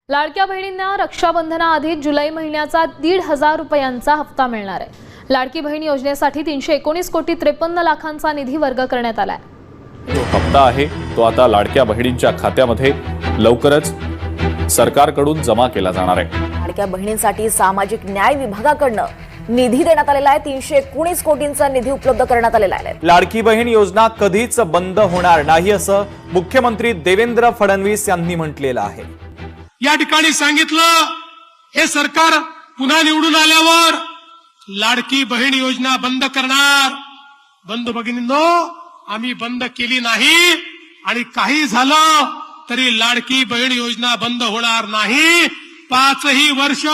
लाडक्या बहिणींना रक्षाबंधनाआधी जुलै महिन्याचा 1,500 रुपयांचा हप्ता मिळणार आहे। लाडकी बहीण योजनेसाठी 319 कोटी 53 लाखांचा निधी वर्ग करण्यात आलाय। जो हप्ता आहे तो आता लाडक्या बहिणींच्या खात्यामध्ये लवकरच सरकारकडून जमा केला जाणार आहे। लाडक्या बहिणींसाठी सामाजिक न्याय विभागाकडून निधी देण्यात आलेला आहे। 319 कोटींचा निधी उपलब्ध करण्यात आलेला आहे। लाडकी बहीण योजना कधीच बंद होणार नाही असं मुख्यमंत्री देवेंद्र फडणवीस यांनी म्हटलेलं आहे। या ठिकाणी सांगितलं, हे सरकार पुन्हा निवडून आल्यावर लाडकी बहीण योजना बंद करणार। बंधू भगिनींनो, आम्ही बंद केली नाही आणि काही झालं तरी लाडकी बहीण योजना बंद होणार नाही। 5ही वर्ष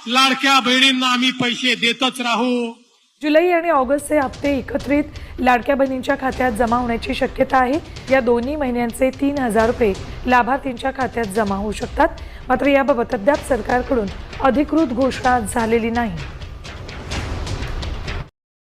लाडक्या बहिणींना आम्ही पैसे देतच राहू। जुलै आणि ऑगस्टचे हप्ते एकत्रित लाडक्या बहिणींच्या खात्यात जमा होण्याची शक्यता आहे। या दोन्ही महिन्यांचे 3,000 रुपये लाभार्थींच्या खात्यात जमा होऊ शकतात। मात्र याबाबत अद्याप सरकारकडून अधिकृत घोषणा झालेली नाही।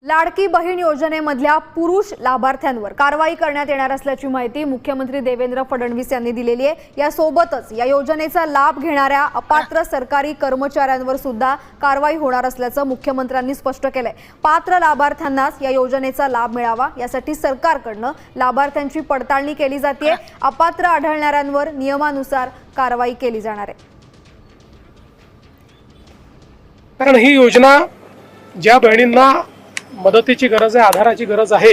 लाडकी बहीण योजनेमधल्या पुरुष लाभार्थ्यांवर कारवाई करण्यात येणार असल्याची माहिती मुख्यमंत्री देवेंद्र फडणवीस यांनी दिलेली आहे। यासोबतच या योजनेचा लाभ घेणाऱ्या अपात्र सरकारी कर्मचाऱ्यांवर सुद्धा कारवाई होणार असल्याचं मुख्यमंत्र्यांनी स्पष्ट केलंय। पात्र लाभार्थ्यांनाच या योजनेचा लाभ मिळावा यासाठी सरकारकडून लाभार्थ्यांची पडताळणी केली जाते। अपात्र आढळणाऱ्यांवर नियमानुसार कारवाई केली जाणार आहे। कारण ही योजना ज्या बहिणींना मदतीची गरज आहे, आधाराची गरज आहे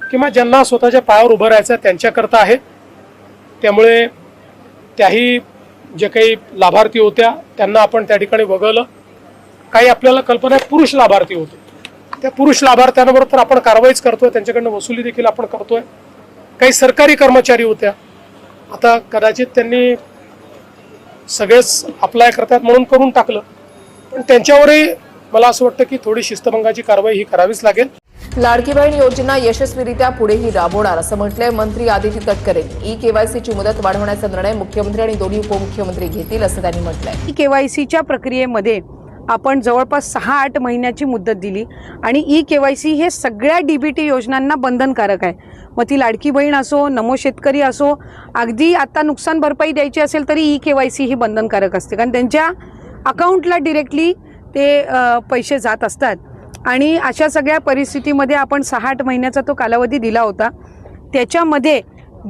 किंवा ज्यांना स्वतःच्या पायावर उभं राहायचं त्यांच्याकरता आहे। त्यामुळे त्याही जे काही लाभार्थी होत्या त्यांना आपण त्या ठिकाणी वगळलं। काही आपल्याला कल्पना आहे पुरुष लाभार्थी होते, त्या पुरुष लाभार्थ्यांवर तर आपण कारवाईच करतोय, त्यांच्याकडनं वसुली देखील आपण करतोय। काही सरकारी कर्मचारी होत्या, आता कदाचित त्यांनी सगळेच अप्लाय करतात म्हणून करून टाकलं, पण त्यांच्यावरही मला असं वाटतं की थोडी शिस्तभंगाची कारवाई ही करावीच लागेल। लाडकी बहीण योजना यशस्वीरित्या पुढेही राबवणार असं म्हटलंय मंत्री आदिती तटकरे। ई-केवायसीची मुदत वाढवण्याचा निर्णय मुख्यमंत्री आणि दोन्ही उपमुख्यमंत्री घेतील असं त्यांनी म्हटलंय। ई-केवायसीच्या प्रक्रियेमध्ये आपण जवळपास 6-8 महिन्याची मुदत दिली आणि ई-केवायसी हे सगळ्या डीबीटी योजनांना बंधनकारक आहे। मग ती लाडकी बहीण असो, नमो शेतकरी असो, अगदी आता नुकसान भरपाई द्यायची असेल तरी ई-केवायसी ही बंधनकारक असते, कारण त्यांच्या अकाउंटला डिरेक्टली ते पैसे जात असतात। आणि अशा सगळ्या परिस्थितीमध्ये आपण 6-8 महिन्याचा तो कालावधी दिला होता। त्याच्यामध्ये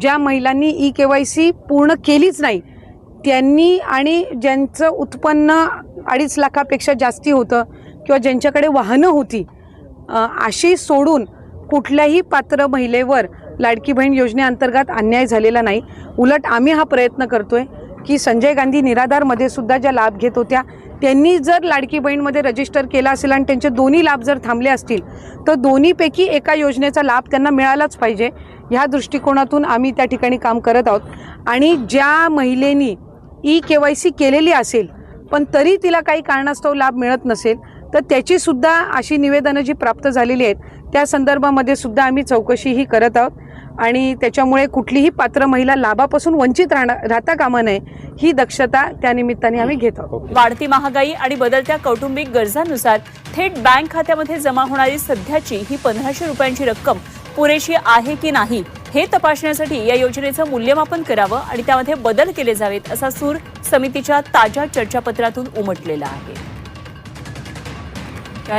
ज्या महिलांनी ई-केवायसी पूर्ण केलीच नाही त्यांनी आणि ज्यांचं उत्पन्न 2.5 लाखापेक्षा जास्ती होतं किंवा ज्यांच्याकडे वाहनं होती अशी सोडून कुठल्याही पात्र महिलेवर लाडकी बहीण योजनेअंतर्गत अन्याय झालेला नाही। उलट आम्ही हा प्रयत्न करतोय की संजय गांधी निराधारमध्ये सुद्धा ज्या लाभ घेत होत्या त्यांनी जर लाडकी बहीणमध्ये रजिस्टर केला असेल आणि त्यांचे दोन्ही लाभ जर थांबले असतील तर दोन्हीपैकी एका योजनेचा लाभ त्यांना मिळालाच पाहिजे। ह्या दृष्टिकोनातून आम्ही त्या ठिकाणी काम करत आहोत। आणि ज्या महिलेनी ई-केवायसी केलेली असेल पण तरी तिला काही कारणास्तव लाभ मिळत नसेल तर त्याची सुद्धा अशी निवेदनं जी प्राप्त झालेली आहेत त्या संदर्भामध्ये सुद्धा आम्ही चौकशीही करत आहोत आणि त्याच्यामुळे कुठलीही पात्र महिला लाभापासून वंचित राहता कामा नये ही दक्षता त्या निमित्ताने आम्ही घेत आहोत। वाढती महागाई आणि बदलत्या कौटुंबिक गरजांनुसार थेट बँक खात्यामध्ये जमा होणारी सध्याची ही 1,500 रुपयांची रक्कम पुरेशी आहे की नाही हे तपासण्यासाठी या योजनेचं मूल्यमापन करावं आणि त्यामध्ये बदल केले जावेत असा सूर समितीच्या ताज्या चर्चापत्रातून उमटलेला आहे।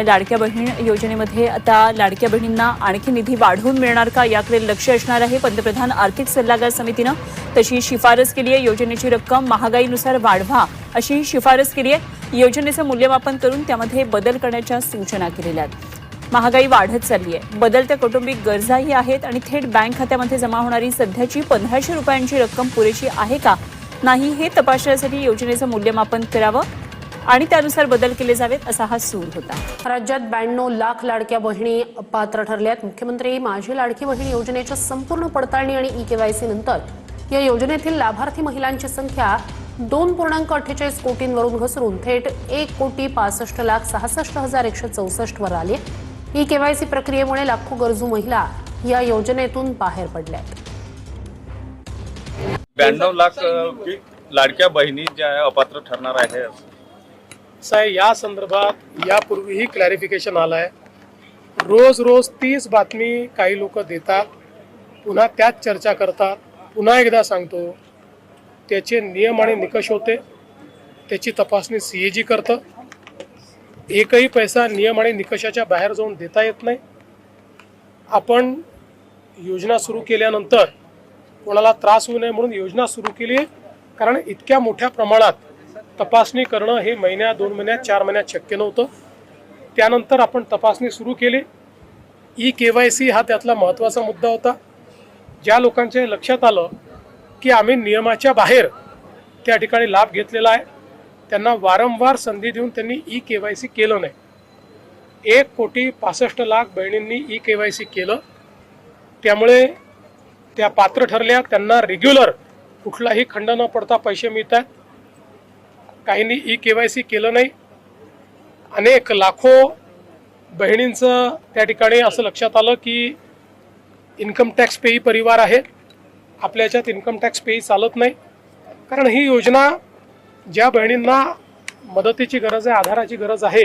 लाडक्या बहीण योजनेमध्ये आता लाडक्या बहिणींना आणखी निधी वाढवून मिळणार का याकडे लक्ष असणार आहे। पंतप्रधान आर्थिक सल्लागार समितीनं तशी शिफारस केली आहे। योजनेची रक्कम महागाईनुसार वाढवा अशी शिफारस केली आहे। योजनेचं मूल्यमापन करून त्यामध्ये बदल करण्याच्या सूचना केलेल्या आहेत। महागाई वाढत चालली आहे, बदलत्या कौटुंबिक गरजाही आहेत आणि थेट बँक खात्यामध्ये जमा होणारी सध्याची 1,500 रुपयांची रक्कम पुरेशी आहे का नाही हे तपासण्यासाठी योजनेचं मूल्यमापन करावं आणि त्यानुसार बदल केले जावेत असा हा सूर होता। राज्यात 92 लाख लाडक्या बहिणी पात्र ठरल्यात। मुख्यमंत्री माझी लाडकी बहीण योजनेच्या संपूर्ण पडताळणी आणि ई-केवायसी नंतर या योजनेतील लाभार्थी महिलांची संख्या 2.48 कोटींवरून घसरून थेट 1,65,66,164 वर आली। ई-केवायसी प्रक्रियेमुळे लाखो गरजू महिला या योजनेतून बाहेर पडल्यात। 92 लाख लाडक्या बहिणी ज्या अपात्र ठरणार आहे या संदर्भात यापूर्वीही क्लॅरिफिकेशन आलंय। रोज 30 बातमी काही लोक देतात, पुन्हा त्याच चर्चा करतात। पुन्हा एकदा सांगतो, त्याचे नियम आणि निकष होते, त्याची तपासणी CAG करतं. एकही पैसा नियम आणि निकषाच्या बाहेर जाऊन देता येत नाही. आपण योजना सुरू केल्यानंतर कोणाला त्रास होऊ नये म्हणून योजना सुरू केली आहे, कारण इतक्या मोठ्या प्रमाणात तपासणी करणं हे महिन्यात, 2 महिन्यात, 4 महिन्यात शक्य नव्हतं. त्यानंतर आपण तपासणी सुरू केली. KYC हा त्यातला महत्त्वाचा मुद्दा होता. ज्या लोकांच्या लक्षात आलं की आम्ही नियमाच्या बाहेर त्या ठिकाणी लाभ घेतलेला आहे, त्यांना वारंवार संधी देऊन त्यांनी KYC केलं नाही. 1,65,00,000 बहिणींनी KYC केलं. त्यामुळे त्या पात्र ठरल्या. त्यांना रेग्युलर कुठलाही खंड न पडता पैसे मिळतात. काहींनी KYC केलं नाही. अनेक लाखो बहिणींचं त्या ठिकाणी असं लक्षात आलं की इन्कम टॅक्स पेई परिवार आहे, आपल्या याच्यात इन्कम टॅक्स पेई चालत नाही. कारण ही योजना ज्या बहिणींना मदतीची गरज आहे, आधाराची गरज आहे,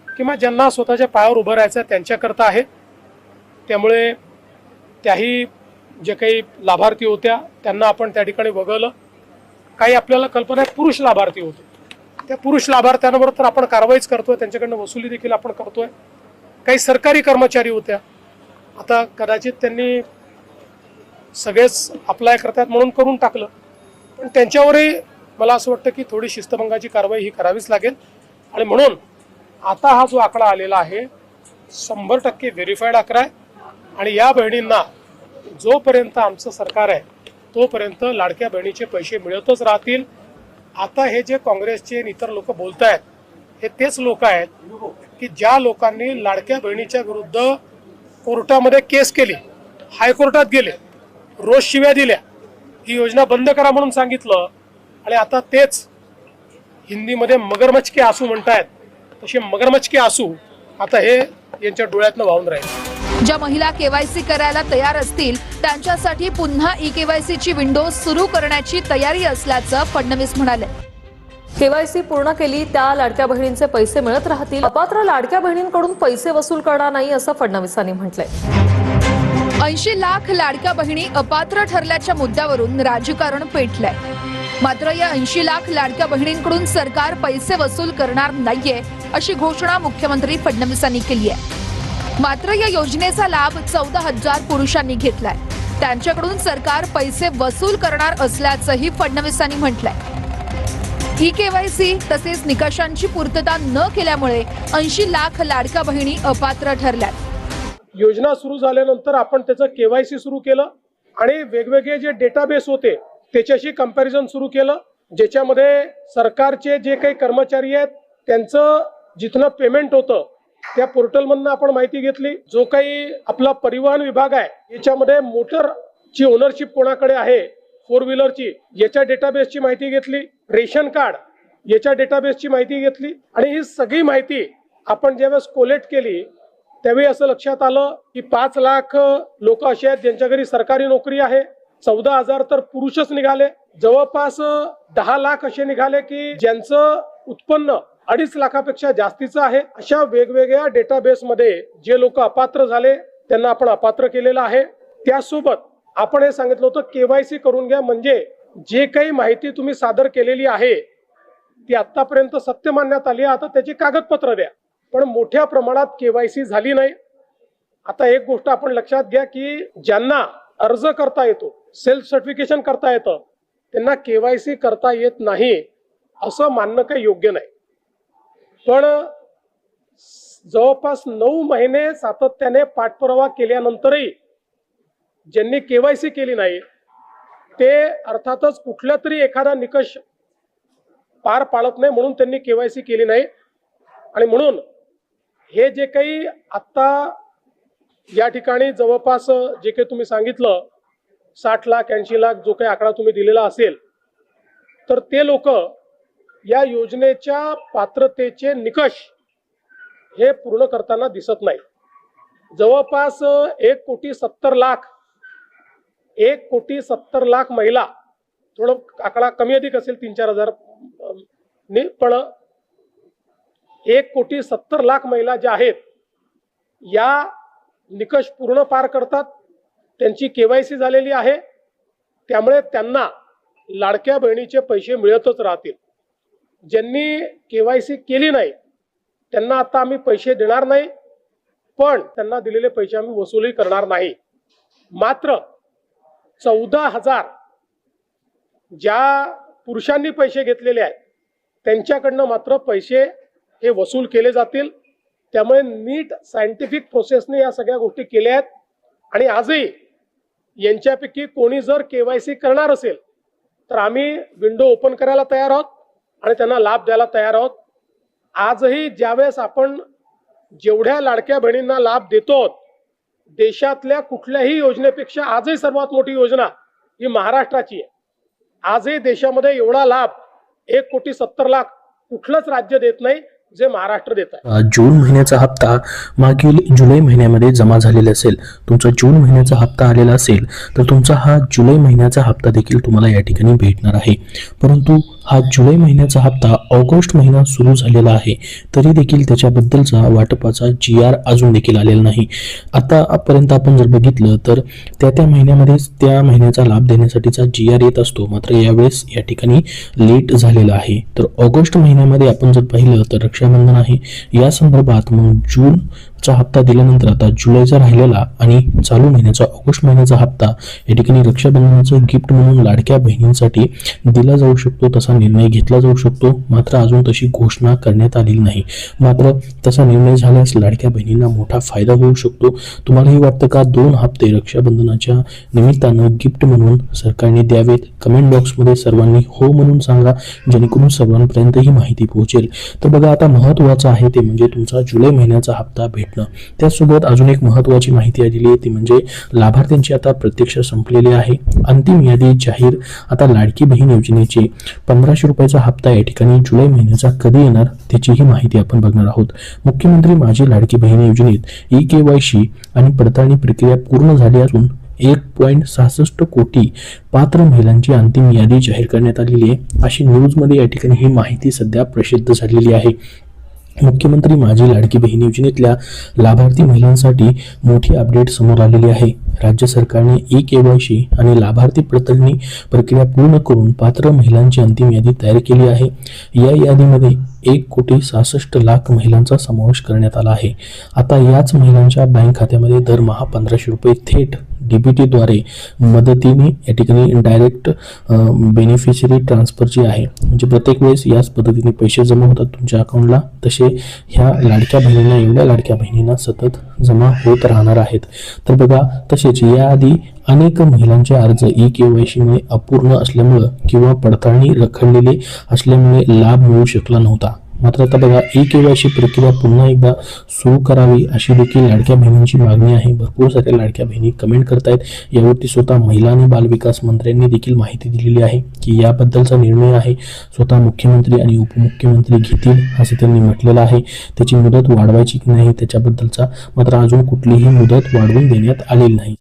किंवा ज्यांना स्वतःच्या पायावर उभं राहायचं आहे त्यांच्याकरता आहे. त्यामुळे त्याही जे काही लाभार्थी होत्या त्यांना आपण त्या ठिकाणी वगळलं. काही आपल्याला कल्पना आहे पुरुष लाभार्थी होते, त्या पुरुष लाभार्थ्यांवर तर आपण कारवाईच करतोय, त्यांच्याकडनं वसुली देखील आपण करतोय. काही सरकारी कर्मचारी होत्या, आता कदाचित त्यांनी सगळेच अप्लाय करतात म्हणून करून टाकलं, पण त्यांच्यावरही मला असं वाटतं की थोडी शिस्तभंगाची कारवाई ही करावीच लागेल. आणि म्हणून आता हा जो आकडा आलेला आहे 100% व्हेरीफाईड आकडा आहे. आणि या बहिणींना जोपर्यंत आमचं सरकार आहे तोपर्यंत लाडक्या बहिणीचे पैसे मिळतच राहतील. आता हे जे काँग्रेसचे इतर लोक बोलत आहेत हे तेच लोक आहेत की ज्या लोकांनी लाडक्या बहिणीच्या विरुद्ध कोर्टामध्ये केस केली, हायकोर्टात गेले, रोज शिव्या दिल्या, ही योजना बंद करा म्हणून सांगितलं, आणि आता तेच हिंदीमध्ये मगरमच्छ के आंसू म्हणतायत, तसे मगरमच्छ के आंसू आता हे यांच्या डोळ्यातनं वाहून राहिले. ज्या महिला KYC करायला तयार असतील त्यांच्यासाठी पुन्हा KYC ची विंडो सुरू करण्याची तयारी असल्याचं फडणवीस म्हणाले. KYC पूर्ण केली त्या लाडक्या बहिणींचे पैसे मिळत राहतील. अपात्र लाडक्या बहिणींकडून पैसे वसूल करणार नाही असं फडणवीसांनी म्हटलंय. 80 लाख लाडक्या बहिणी अपात्र ठरल्याच्या मुद्द्यावरून राजकारण पेटलंय. मात्र या 80 लाख लाडक्या बहिणींकडून सरकार पैसे वसूल करणार नाहीये अशी घोषणा मुख्यमंत्री फडणवीसांनी केली आहे. मात्र या योजनेचा लाभ 14,000 पुरुषांनी घेतलाय. त्यांच्याकडून सरकार पैसे वसूल करणार असल्याचंही फडणवीसांनी म्हटलंय. KYC तसेच निकषांची पूर्तता न केल्यामुळे 80 लाख लाडक्या बहिणी अपात्र ठरल्यात. योजना सुरू झाल्यानंतर आपण त्याचं KYC सुरू केलं आणि वेगवेगळे जे डेटाबेस होते त्याच्याशी कंपॅरिझन सुरू केलं, ज्याच्यामध्ये सरकारचे जे काही कर्मचारी आहेत त्यांचं जिथनं पेमेंट होतं त्या पोर्टलमधनं आपण माहिती घेतली. जो काही आपला परिवहन विभाग आहे याच्यामध्ये मोटरची ओनरशिप कोणाकडे आहे, 4 व्हीलरची, याच्या डेटाबेसची माहिती घेतली. रेशन कार्ड याच्या डेटाबेसची माहिती घेतली. आणि ही सगळी माहिती आपण ज्यावेळेस कोलेक्ट केली त्यावेळी असं लक्षात आलं की 5 लाख लोक असे आहेत ज्यांच्या घरी सरकारी नोकरी आहे. 14,000 तर पुरुषच निघाले. जवळपास 10 लाख असे निघाले की ज्यांचं उत्पन्न 2.5 लाखापेक्षा जास्तीचं आहे. अशा वेगवेगळ्या डेटाबेसमध्ये जे लोक अपात्र झाले त्यांना आपण अपात्र केलेलं आहे. त्यासोबत आपण हे सांगितलं होतं KYC करून घ्या, म्हणजे जे काही माहिती तुम्ही सादर केलेली आहे ती आतापर्यंत सत्य मानण्यात आली आहे, आता त्याची कागदपत्र द्या. पण मोठ्या प्रमाणात KYC झाली नाही. आता एक गोष्ट आपण लक्षात घ्या की ज्यांना अर्ज करता येतो, सेल्फ सर्टिफिकेशन करता येतं, त्यांना KYC करता येत नाही असं मानणं काही योग्य नाही. पण जवळपास 9 महिने सातत्याने पाठपुरावा केल्यानंतरही ज्यांनी KYC केली नाही ते अर्थातच कुठला तरी एखादा निकष पार पाडत नाही म्हणून त्यांनी KYC केली नाही. आणि म्हणून हे जे काही आता या ठिकाणी जवळपास जे काही तुम्ही सांगितलं 60 लाख 80 लाख जो काही आकडा तुम्ही दिलेला असेल, तर ते लोक या योजनेच्या पात्रतेचे निकष हे पूर्ण करताना दिसत नाही. जवळपास 1,70,00,000 महिला, थोडं आकडा कमी अधिक असेल 3-4 हजार, पण 1,70,00,000 महिला ज्या आहेत या निकष पूर्ण पार करतात, त्यांची KYC झालेली आहे. त्यामुळे त्यांना लाडक्या बहिणीचे पैसे मिळतच राहतील. ज्यांनी KYC केली नाही त्यांना आता आम्ही पैसे देणार नाही, पण त्यांना दिलेले पैसे आम्ही वसूलही करणार नाही. मात्र 14,000 ज्या पुरुषांनी पैसे घेतलेले आहेत त्यांच्याकडनं मात्र पैसे हे वसूल केले जातील. त्यामुळे नीट सायंटिफिक प्रोसेसने या सगळ्या गोष्टी केल्या आहेत. आणि आजही यांच्यापैकी कोणी जर KYC करणार असेल तर आम्ही विंडो ओपन करायला तयार आहोत आणि त्यांना लाभ द्यायला तयार आहोत. आजही ज्यावेळेस आपण जेवढ्या लाडक्या बहिणींना लाभ देतो, देशातल्या कुठल्याही योजनेपेक्षा आजही सर्वात मोठी योजना ही महाराष्ट्राची आहे. आजही देशामध्ये एवढा लाभ 1,70,00,000 कुठलंच राज्य देत नाही जे महाराष्ट्र देत आहे. जून महिन्याचा हप्ता मागील जुलै महिन्यामध्ये जमा झालेला असेल, तुमचा जून महिन्याचा हप्ता आलेला असेल तर तुमचा हा जुलै महिन्याचा हप्ता देखील तुम्हाला या ठिकाणी भेटणार आहे. परंतु हा जुलै महिन्याचा हप्ता ऑगस्ट महिना सुरू झालेला आहे तरी देखील त्याच्याबद्दलचा वाटपाचा GR अजून देखील आलेला नाही. आतापर्यंत आपण जर बघितलं तर त्या महिन्यामध्येच त्या महिन्याचा लाभ देण्यासाठीचा GR येत असतो, मात्र यावेळेस या ठिकाणी लेट झालेला आहे. तर ऑगस्ट महिन्यामध्ये आपण जर पाहिलं तर रक्षाबंधन आहे, या संदर्भात मग जूनचा हप्ता दिल्यानंतर आता जुलैचा राहिलेला आणि चालू महिन्याचा ऑगस्ट महिन्याचा हप्ता या ठिकाणी रक्षाबंधनाचं गिफ्ट म्हणून लाडक्या बहिणींसाठी दिला जाऊ शकतो, तसा निर्णय घेतला जाऊ शकतो. मात्र अजून तशी घोषणा करण्यात आलेली नाही. मात्र तसा निर्णय झाल्यास लाडक्या बहिणींना मोठा फायदा होऊ शकतो. तुम्हालाही वाटतं का 2 हप्ते रक्षाबंधनाच्या निमित्तानं गिफ्ट म्हणून सरकारने द्यावेत? कमेंट बॉक्समध्ये सर्वांनी हो म्हणून सांगा, जेणेकरून सर्वांपर्यंत ही माहिती पोहोचेल. तर बघा, आता महत्त्वाचं आहे ते म्हणजे तुमचा जुलै महिन्याचा हप्ता भेटणं. त्यासोबत अजून एक महत्त्वाची माहिती आलेली आहे ती म्हणजे लाभार्थ्यांची आता प्रतीक्षा संपलेली आहे. अंतिम यादी जाहीर. आता लाडकी बहीण योजनेचे 1500 रुपयाचा हप्ता या ठिकाणी जुलै महिन्याचा कधी येणार त्याची ही माहिती आपण बघणार आहोत. मुख्यमंत्री माझी लाडकी बहीण योजनेत KYC आणि पडताळणी प्रक्रिया पूर्ण झाली असून 1.66 कोटी पात्र महिलांची अंतिम यादी जाहीर करण्यात आलेली आहे, अशी न्यूजमध्ये या ठिकाणी ही माहिती सध्या प्रसिद्ध झालेली आहे. मुख्यमंत्री माझी लाडकी बहीण योजनेतल्या लाभार्थी महिलांसाठी मोठी अपडेट समोर आलेली आहे. राज्य सरकारने KYC आणि लाभार्थी पडताळणी प्रक्रिया पूर्ण करून पात्र महिलांची अंतिम यादी तयार केली आहे. या यादीमध्ये 1,66,00,000 महिलांचा समावेश करण्यात आला आहे. आता याच महिलांच्या बँक खात्यामध्ये दरमहा 1500 रुपये थेट DBT द्वारे मदतीने या ठिकाणी डायरेक्ट बेनिफिशरी ट्रान्सफर जी आहे, म्हणजे प्रत्येक वेळेस याच पद्धतीने पैसे जमा होतात तुमच्या अकाउंटला, तसे ह्या लाडक्या बहिणींना, एवढ्या लाडक्या बहिणींना सतत जमा होत राहणार आहेत. तर बघा, तसेच याआधी अनेक महिलांचे अर्ज KYC मुळे अपूर्ण असल्यामुळं किंवा पडताळणी रखडलेली असल्यामुळे लाभ मिळू शकला नव्हता. मात्र आता बघा, KYC प्रक्रिया पुन्हा एकदा सुरू करावी अशी देखील लाडक्या बहिणींची मागणी आहे. भरपूर साऱ्या लाडक्या बहिणी कमेंट करतायत. यावरती स्वतः महिला आणि बालविकास मंत्र्यांनी देखील माहिती दिलेली आहे की याबद्दलचा निर्णय आहे स्वतः मुख्यमंत्री आणि उपमुख्यमंत्री घेतील असं त्यांनी म्हटलेलं आहे. त्याची मुदत वाढवायची की नाही त्याच्याबद्दलचा मात्र अजून कुठलीही मुदत वाढवून देण्यात आलेली नाही.